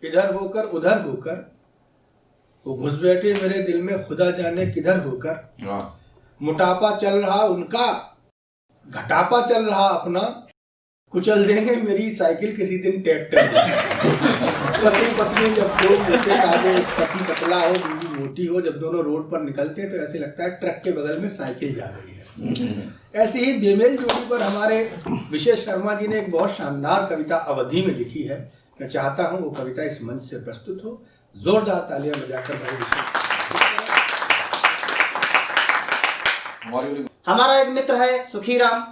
इधर होकर उधर होकर, वो घुस बैठे मेरे दिल में खुदा जाने किधर होकर। मोटापा चल रहा उनका, घटापा चल रहा अपना, कुचल देंगे मेरी साइकिल किसी दिन ट्रैक्टर। पति पत्नी जब दो मोटे ताजे, पति पतला हो बीवी मोटी हो, जब दोनों रोड पर निकलते हैं तो ऐसे लगता है ट्रक के बगल में साइकिल जा रही है। ऐसी ही बेमेल जोड़ी पर हमारे विशेष शर्मा जी ने एक बहुत शानदार कविता अवधि में लिखी है। मैं चाहता हूं वो कविता इस मंच से प्रस्तुत हो। जोरदार तालियां बजाकर भाई विशेष। हमारा एक मित्र है सुखीराम,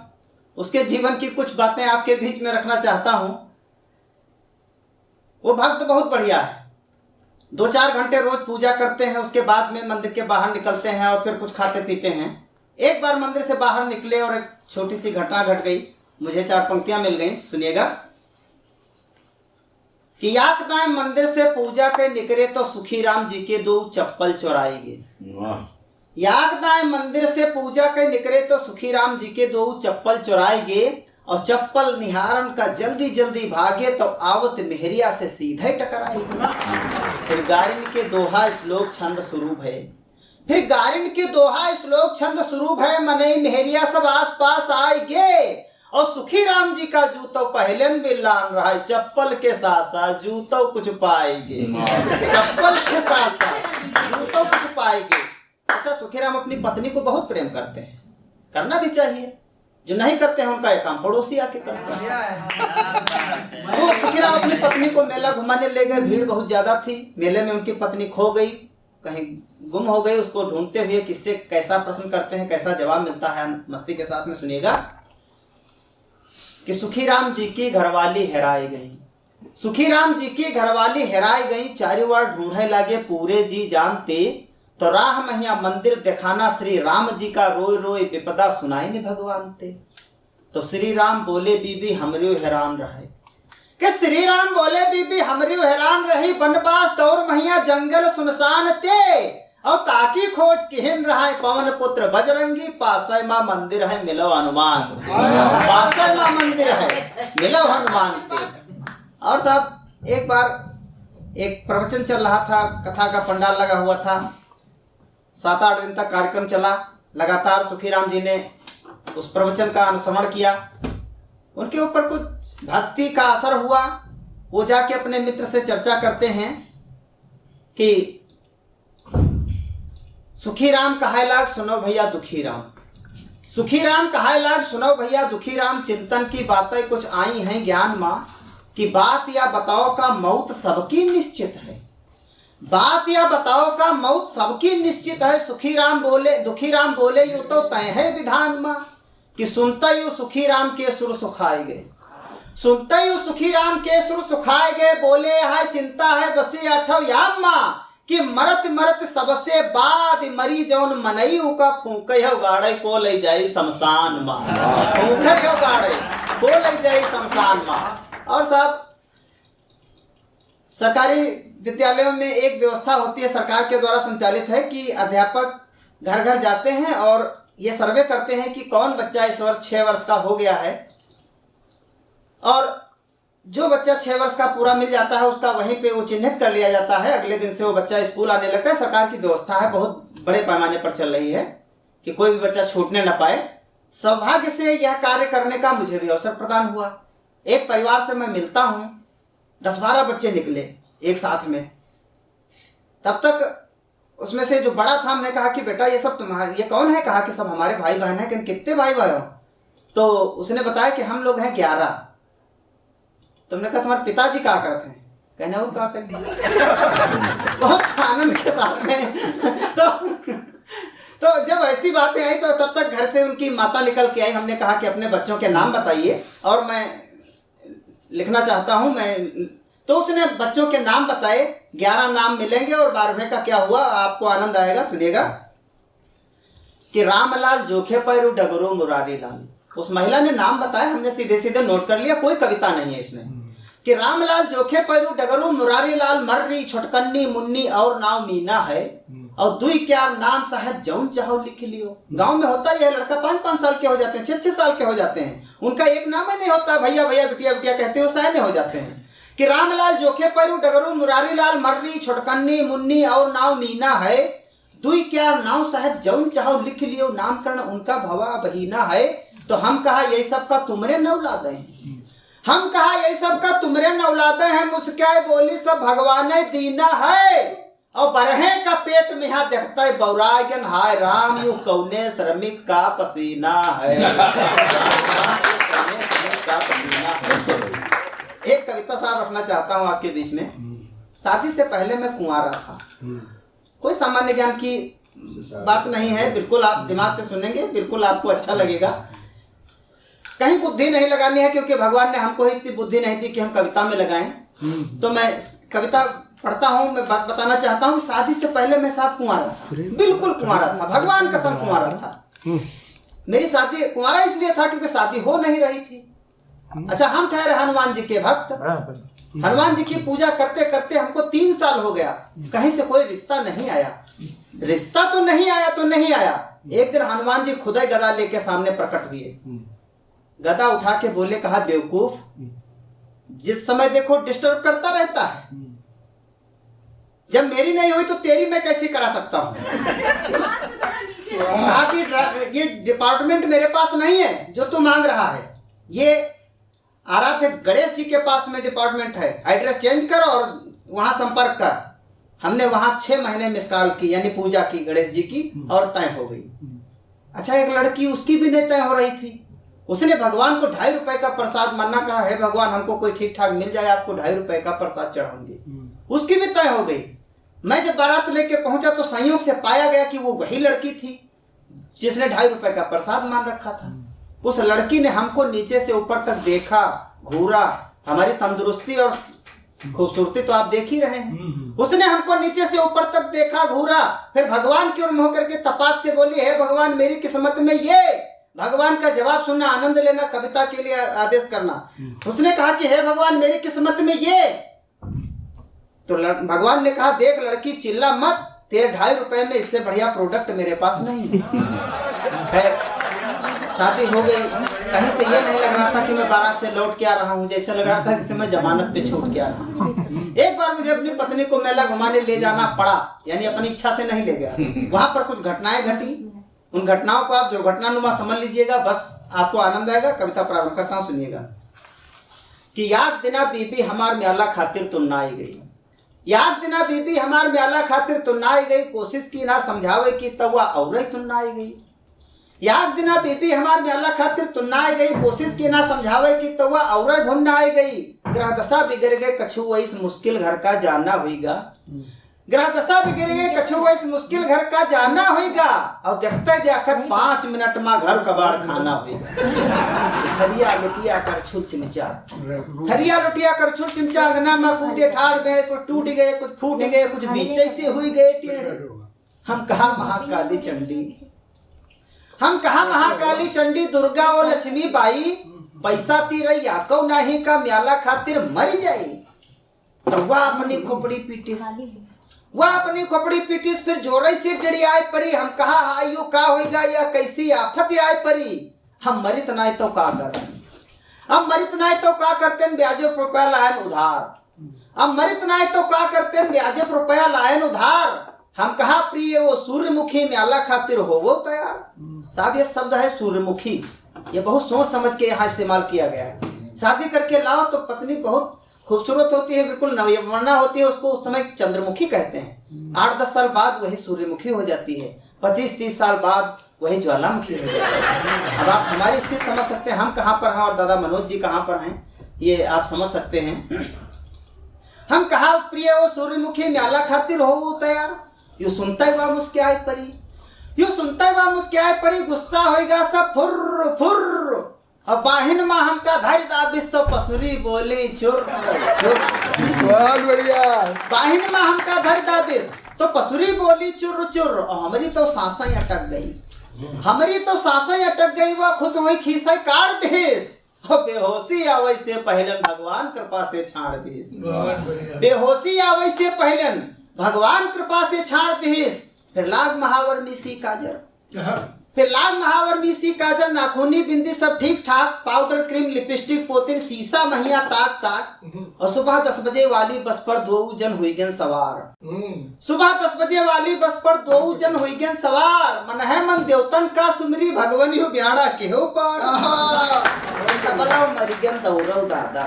उसके जीवन की कुछ बातें आपके बीच में रखना चाहता हूं। वो भक्त बहुत बढ़िया है, 2-4 घंटे रोज पूजा करते हैं, उसके बाद में मंदिर के बाहर निकलते हैं और फिर कुछ खाते पीते हैं। एक बार मंदिर से बाहर निकले और एक छोटी सी घटना घट गई, मुझे 4 पंक्तियां मिल गई, सुनिएगा। कि याकदाएं मंदिर से पूजा के निकले तो सुखीराम जी के 2 चप्पल चुराएंगे। याकदाएं मंदिर से पूजा के निकले तो सुखीराम जी के 2 चप्पल चुराएंगे, और चप्पल निहारन का जल्दी जल्दी भागे तो आवत मेहरिया से सीधे टकराएगा। फिर गारिन के दोहा श्लोक छंद स्वरूप है, फिर गारिन के दोहा श्लोक छंद स्वरूप है, मनई मेहरिया सब आस पास आएंगे, और सुखीराम जी का जूतो पहले भी लान रहा है, चप्पल के साथ साथ जूतो कुछ पाएंगे। चप्पल के साथ साथ जूतो कुछ पाएंगे। अच्छा, सुखीराम अपनी पत्नी को बहुत प्रेम करते हैं, करना भी चाहिए। जो नहीं करते हैं उनका एक काम पड़ोसी आके करता है। तो सुखीराम अपनी पत्नी को मेला घुमाने ले गए, भीड़ बहुत ज्यादा थी। मेले में उनकी पत्नी खो गई, कहीं गुम हो गई। उसको ढूंढते हुए किससे कैसा प्रश्न करते हैं, कैसा जवाब मिलता है, मस्ती के साथ में सुनिएगा। कि सुखीराम जी की घरवाली हेराई गई, सुखीराम जी की घरवाली हेराई गई, चारों ओर ढूंढे लगे पूरे जी जानते, तो राह महिया मंदिर दिखाना श्री राम जी का रोए रोए विपदा सुनाई ने भगवान ते। तो श्री राम बोले बीबी हमरियो हैरान रहे, कि श्री राम बोले बीबी हमरियो हैरान रही, वनवास दौर महिया जंगल सुनसान ते, और ताकि खोज किहिन रहा पवन पुत्र बजरंगी, पासय मां मंदिर है मिलो हनुमान, पासय मां मंदिर है मिलो हनुमान ते। और साहब एक बार एक प्रवचन चल रहा था, कथा का पंडाल लगा हुआ था, 7-8 दिन तक कार्यक्रम चला। लगातार सुखीराम जी ने उस प्रवचन का अनुसरण किया, उनके ऊपर कुछ भक्ति का असर हुआ। वो जाके अपने मित्र से चर्चा करते हैं कि सुखीराम कहाय लाग सुनो भैया दुखीराम, सुखीराम कहाय लाग सुनो भैया दुखीराम, चिंतन की बातें कुछ आई हैं ज्ञान मां, कि बात या बताओ का मौत सबकी निश्चित है, बात या बताओ का मौत सबकी निश्चित है। सुखीराम बोले दुखीराम बोले यूं तो तय है विधान मां, कि सुनते यूं सुखीराम के सुर सुखाए गए, सुनते यूं सुखीराम के सुर सुखाए गए, बोले है चिंता है बसी अठो याम मां, कि मरत मरत सबसे बाद मरी जौन मनई का फूके हो गाड़े को ले जाई शमशान मां, फूके हो गाड़े को ले जाई शमशान मां। और साहब सरकारी विद्यालयों में एक व्यवस्था होती है, सरकार के द्वारा संचालित है, कि अध्यापक घर घर जाते हैं और ये सर्वे करते हैं कि कौन बच्चा इस वर्ष 6 वर्ष का हो गया है, और जो बच्चा 6 वर्ष का पूरा मिल जाता है उसका वहीं पे वो चिन्हित कर लिया जाता है। अगले दिन से वो बच्चा स्कूल आने लगता है। सरकार की व्यवस्था है, बहुत बड़े पैमाने पर चल रही है कि कोई भी बच्चा छूटने न पाए। सौभाग्य से यह कार्य करने का मुझे भी अवसर प्रदान हुआ। एक परिवार से मैं मिलता हूँ, 10-12 बच्चे निकले एक साथ में। तब तक उसमें से जो बड़ा था, हमने कहा कि बेटा ये सब तुम्हारे, ये कौन है? कहा कि सब हमारे भाई बहन है। कि कितने भाई बहन? तो उसने बताया कि हम लोग हैं 11। तुमने कहा तुम्हारे पिताजी क्या करते हैं? कहना वो क्या करेंगे। बहुत आनंद के साथ में तो जब ऐसी बातें आई तो तब तक घर से उनकी माता निकल के आई। हमने कहा कि अपने बच्चों के नाम बताइए और मैं लिखना चाहता हूं। तो उसने बच्चों के नाम बताए, 11 नाम मिलेंगे और 12वें का क्या हुआ आपको आनंद आएगा, सुनिएगा। कि रामलाल जोखे पैरू डगरू मुरारी लाल, उस महिला ने नाम बताया, हमने सीधे सीधे नोट कर लिया, कोई कविता नहीं है इसमें। कि रामलाल जोखे पैरू डगरू मुरारी लाल, मर्री छोटकन्नी मुन्नी और नाव मीना है, और 2-4 नाम साहब जौन चाहो लिख लियो। गांव में होता ही है, लड़का 5-5 साल के हो जाते हैं, 6-6 साल के हो जाते हैं, उनका एक नाम ही नहीं होता। भैया भैया बिटिया बिटिया कहते हो, सयाने हो जाते हैं। कि रामलाल जोखे पैरू डगरू मुरारी लाल मर्री छोटकन्नी मुन्नी और नाव मीना है, दुई क्या नाव साहब जौन चाहो लिख लियो, नामकरण उनका भवा बहीना है। तो हम कहा यही सब का तुमरे न औलादे हैं, हम कहा यही सब का तुमरे न औलादे हैं। मुस्काए बोली सब भगवान दीना है, और बरहे का पेट में यहाँ देखता है बौरागन, हाय राम यू कौने श्रमिक का पसीना है। एक कविता साहब रखना चाहता हूँ आपके बीच में। शादी से पहले मैं कुंवारा था। कोई सामान्य ज्ञान की बात नहीं है, बिल्कुल आप दिमाग से सुनेंगे, बिल्कुल आपको अच्छा लगेगा। कहीं बुद्धि नहीं लगानी है, क्योंकि भगवान ने हमको इतनी बुद्धि नहीं दी कि हम कविता में लगाएं। तो मैं कविता पढ़ता हूँ, मैं बात बताना चाहता हूँ। शादी से पहले मैं साहब कुंवारा था, बिल्कुल कुंवारा था, भगवान कसम कुंवारा था। मेरी शादी कुंवारा इसलिए था क्योंकि शादी हो नहीं रही थी। अच्छा, हम ठहरे हनुमान जी के भक्त। हनुमान जी की पूजा करते करते हमको 3 साल हो गया, कहीं से कोई रिश्ता नहीं आया। रिश्ता तो नहीं आया तो नहीं आया। एक दिन हनुमान जी खुदा गदा लेके सामने प्रकट हुए, गदा उठा के बोले, कहा बेवकूफ, जिस समय देखो डिस्टर्ब करता रहता है, जब मेरी नहीं हुई तो तेरी मैं कैसे करा सकता हूँ। कहा कि ये डिपार्टमेंट मेरे पास नहीं है जो तू मांग रहा है, ये आराध्य गणेश जी के पास में डिपार्टमेंट है, एड्रेस चेंज कर और वहां संपर्क कर। हमने वहां 6 महीने मिसकाल की, यानी पूजा की गणेश जी की, और तय हो गई। अच्छा, एक लड़की उसकी भी नहीं तय हो रही थी। उसने भगवान को 2.5 रुपए का प्रसाद मानना, कहा है भगवान हमको कोई ठीक ठाक मिल जाए, आपको 2.5 रुपए का प्रसाद चढ़ाऊंगी। उसकी भी तय हो गई। मैं जब बारात लेके पहुंचा तो संयोग से पाया गया कि वो वही लड़की थी जिसने 2.5 रुपए का प्रसाद मान रखा था। उस लड़की ने हमको नीचे से ऊपर तक देखा, घूरा। हमारी तंदुरुस्ती और खूबसूरती तो आप देख ही रहे हैं। उसने हमको नीचे से ऊपर तक देखा, घूरा, फिर भगवान की ओर मुंह करके तपाक से बोली, हे भगवान मेरी किस्मत में ये। भगवान का जवाब सुनना, आनंद लेना, कविता के लिए आदेश करना। उसने कहा कि हे भगवान मेरी किस्मत में ये। तो भगवान ने कहा, देख लड़की चिल्ला मत, तेरे 2.5 रुपए में इससे बढ़िया प्रोडक्ट मेरे पास नहीं है। खैर शादी हो गई। कहीं से ये नहीं लग रहा था कि मैं बारात से लौट के आ रहा हूँ, जैसे लग रहा था जैसे मैं जमानत पे छूट के आ रहा हूँ। एक बार मुझे अपनी पत्नी को मेला घुमाने ले जाना पड़ा, यानी अपनी इच्छा से नहीं ले गया। वहां पर कुछ घटनाएं घटी, उन घटनाओं को आप दुर्घटनानुमा समझ लीजिएगा, बस आपको आनंद आएगा। कविता प्रारंभ करता हूँ, सुनिएगा। कि याद दिना बीबी हमार म्याला खातिर तुम ना आई गई, याद दिना बीबी हमार म्याला खातिर तुम ना आई गई, कोशिश की ना समझावे की तवा और तुम ना आई गई। याद दिना बीबी हमार म्याला खातिर तुम ना आई गई, कोशिश की ना समझावे की तवा और भुन ना आई गई। ग्रह दशा बिगड़ गए कछु इस मुश्किल घर का जानना होगा, ग्रह दशा बिगड़ गए कछु इस मुश्किल घर का जानना होगा। और देखते देखत 5 मिनट में घर कबाड़ खाना होगा। थरिया लुटिया कर छुल चिमचा, थरिया लुटिया कर छुल चिमचा, अंगना में कूदे ठाड़ बेड़े, कुछ टूट गए कुछ फूट गए, कुछ बीचे से हुई गए टेढ़े। हम कहा महाकाली चंडी, हम कहा महाकाली चंडी, दुर्गा और लक्ष्मी बाई, पैसा तीरैया कौ नाही का म्याला खातिर मरी जाई। तो वह अपनी खोपड़ी पीटिस, वह अपनी खोपड़ी पीटिस, फिर जोरे से डड़ी आए परी। हम कहा आयु का होगा या कैसी आफत आए परी। हम मरित नाय तो का करते, हम मरित नाय तो का करते, ब्याजो रुपया लायन उधार। हम मरित नाय तो का करते, ब्याजो रुपया लायन उधार। हम कहा प्रिय वो सूर्यमुखी म्याला खातिर हो वो तैयार। साहब ये शब्द है सूर्यमुखी, ये बहुत सोच समझ के यहाँ इस्तेमाल किया गया है। शादी करके लाओ तो पत्नी बहुत खूबसूरत होती है, बिल्कुल नवयौवना होती है, उसको उस समय चंद्रमुखी कहते हैं। 8-10 साल बाद वही सूर्यमुखी हो जाती है, 25-30 साल बाद वही ज्वालामुखी हो जाती है। अब आप हमारी स्थिति समझ सकते हैं, हम कहाँ पर हैं और दादा मनोज जी कहाँ पर हैं, ये आप समझ सकते हैं। हम कहा प्रिय वो सूर्यमुखी म्याला खातिर हो तैयार। यू सुनता हुआ मुस्कुराए परी, यू सुनता हुआ मुस्कुराए परी, गुस्सा होएगा सब फुर्र फुर्र। अब बाहिन माँ हमका धैर्य दाबिस तो पसुरी बोली चुर चुर। बहुत बढ़िया। बाहिन माँ हमका धैर्य दाबिस तो पसुरी बोली चुर चुर। और हमारी तो सांसें अटक गई, हमारी तो सांसें अटक गई। वह खुश हुई खीसे काट देस, और बेहोशी आवे से पहले भगवान कृपा से छाड़ देस। बेहोशी आवे से पहले भगवान कृपा से छाड़ देस। फिर लाग महावर मिसी काजर, फिर लाल महावर मीसी काजल नाखूनी बिंदी सब ठीक ठाक, पाउडर क्रीम लिपस्टिक पोतिन शीशा महिया ताक ताक। और सुबह 10 बजे वाली बस पर 2 जन हुई गन सवार। सुबह 10 बजे वाली बस पर 2 जन हुई गन सवार। मन है मन देवतन का सुमरी भगवनी हो ब्याड़ा के हो पार। तबला मरिगन दौरव दादा,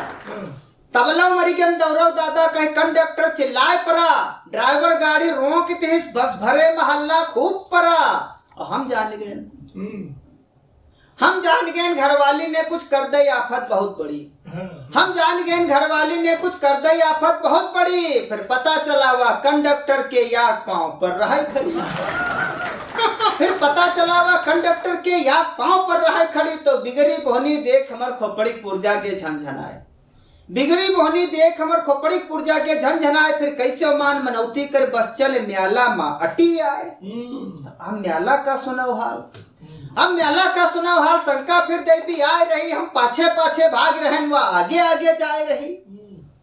तबला मरिगन दौरव दादा। कहीं कंडक्टर चिल्लाए परा, ड्राइवर गाड़ी रोक तेज, बस भरे महल्ला खूब परा। और हम जान गए घरवाली ने कुछ कर दई आफत बहुत बड़ी। हम जान गए घरवाली ने कुछ कर दई आफत बहुत बड़ी। फिर पता चला वह कंडक्टर के याक पांव पर रही खड़ी। फिर पता चला वह कंडक्टर के याक पांव पर रही खड़ी। तो बिगड़ी बोहनी देख हमर खोपड़ी पुर्जा के झनझनाए। बिगड़ी बोहनी देख हमर खोपड़ी पुर्जा के झनझनाए। फिर कैसे मान मनौती कर बस चल म्याला माँ अटी आए। हम म्याला का सुनाओ हाल, हम म्याला का सुनाओ हाल। शंका फिर देवी आए रही, हम पाछे पाछे भाग रहे, वह आगे आगे जाए रही।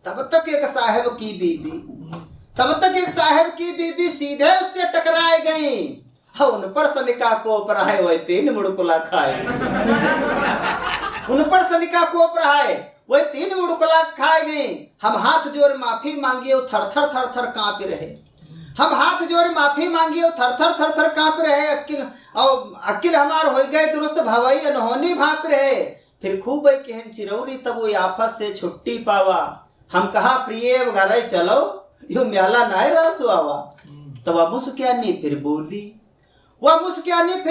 तब तक एक साहब की बीबी सीधे उससे टकराए गई। उन पर सनिका कोप रहा है, 3 मुड़कुला खाए। उन पर सनिका कोप रहा है, वह 3 मुड़कुला खाए गए। हम हाथ जोड़ माफी मांगिए, थर थर थर थर कांप रहे। हम हाथ जोड़ माफी मांगिए, थर थर थर थर कांप रहे। अकिल हमार हो गए दुरुस्त, भवई अनहोनी भाप रहे। फिर खूब कहन चिरौरी, तब वो आपस से छुट्टी पावा। हम कहा प्रिय घरे चलो, यो म्याला नाय रसवावा। तब वह मुस्कियानी फिर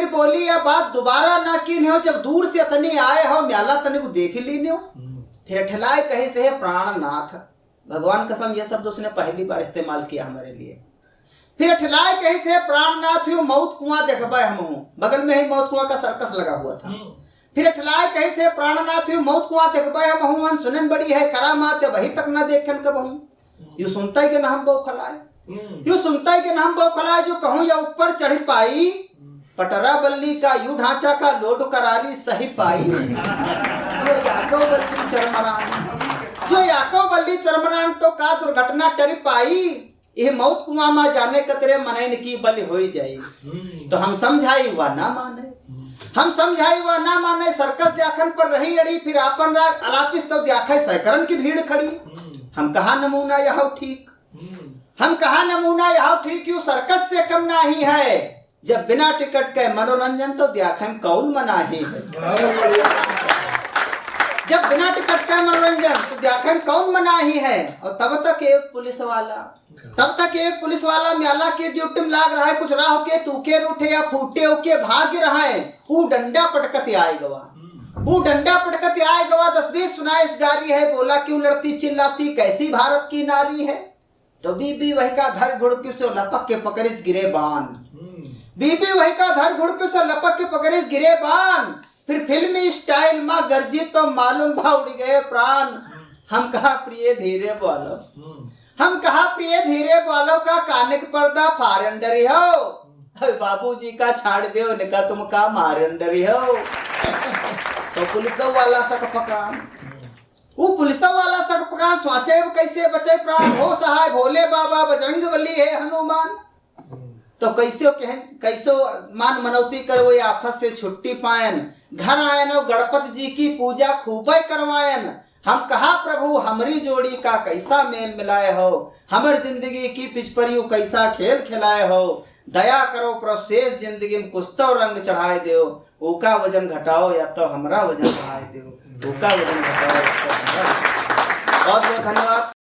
बोली, यह बात दोबारा ना की हो। जब दूर से तनी आए हो, म्याला तने को देख ली हो। फिर ठेलाए कहीं से है प्राणनाथ। भगवान कसम यह शब्द उसने पहली बार इस्तेमाल किया हमारे लिए। फिर ठेलाए कहीं से प्राणनाथ हो, मौत कुआं देखबा हम हूँ। बगल में ही मौत कुआं का सर्कस लगा हुआ था। फिर ठेलाए कहीं से प्राणनाथ हो, मौत कुआं देखबा हम हूँ। सुनन बड़ी है करामात, वही तक ना देखन कब हूँ। यू सुनता ही के नाम बौखलाए, यू सुनता ही के नाम बौखलाए। जो कहूँ या ऊपर चढ़ पाई, पटरा बल्ली का यू ढांचा का लोड करारी सही पाई। जो याको बल्ली चरमरान तो का दुर्घटना टरी पाई। यह मौत कुआं में जाने कतरे मनैन की बलि हो जाई। तो हम समझाई वह ना माने, सर्कस द्याखन पर रही अड़ी। फिर आपन राग अलापिस तो द्याखे सैकड़न की भीड़ खड़ी। हम कहा नमूना यह ठीक, यू सर्कस से कम नहीं है। जब बिना टिकट के मनोरंजन तो द्याखन कौन मनाही है। जब बिना टिकट का मनोरंजन तो द्याखन कौन मनाही है। और तब तक एक पुलिस वाला म्याला के ड्यूटी में लाग रहा है। कुछ राह के तूके रूठे या फूटे उके भाग रहा है। वो डंडा पटकते आए गवा 10-20 सुनाइश गारी है। बोला क्यों लड़ती चिल्लाती, कैसी भारत की नारी है। तो बीबी वही का धर घुड़की से लपक के पकड़िस गिरे बान। फिर फिल्मी स्टाइल में गर्जी तो मालूम भा उड़ गए प्राण। हम कहा प्रिय धीरे बोलो का कानिक पर्दा फारंडरी हो। बाबूजी का छाड़ दे, उनका तुम का मारंडरी हो। तो पुलिस वाला सकपकान स्वाचे कैसे बचे प्राण। हो सहाय भोले बाबा बजरंग बली है हनुमान। तो कैसो मान मनौती करो, ये आफत से छुट्टी पायन। घर आयन और गणपति जी की पूजा खूब करवायन। हम कहा प्रभु हमरी जोड़ी का कैसा मेल मिलाए हो। हमर जिंदगी की पिच पर यू कैसा खेल खिलाए हो। दया करो प्रभु शेष जिंदगी में कुछ तो रंग चढ़ाए दो। ऊका वजन घटाओ या तो हमरा वजन बढ़ाए दो। ऊका वजन घटाओ। बहुत बहुत धन्यवाद।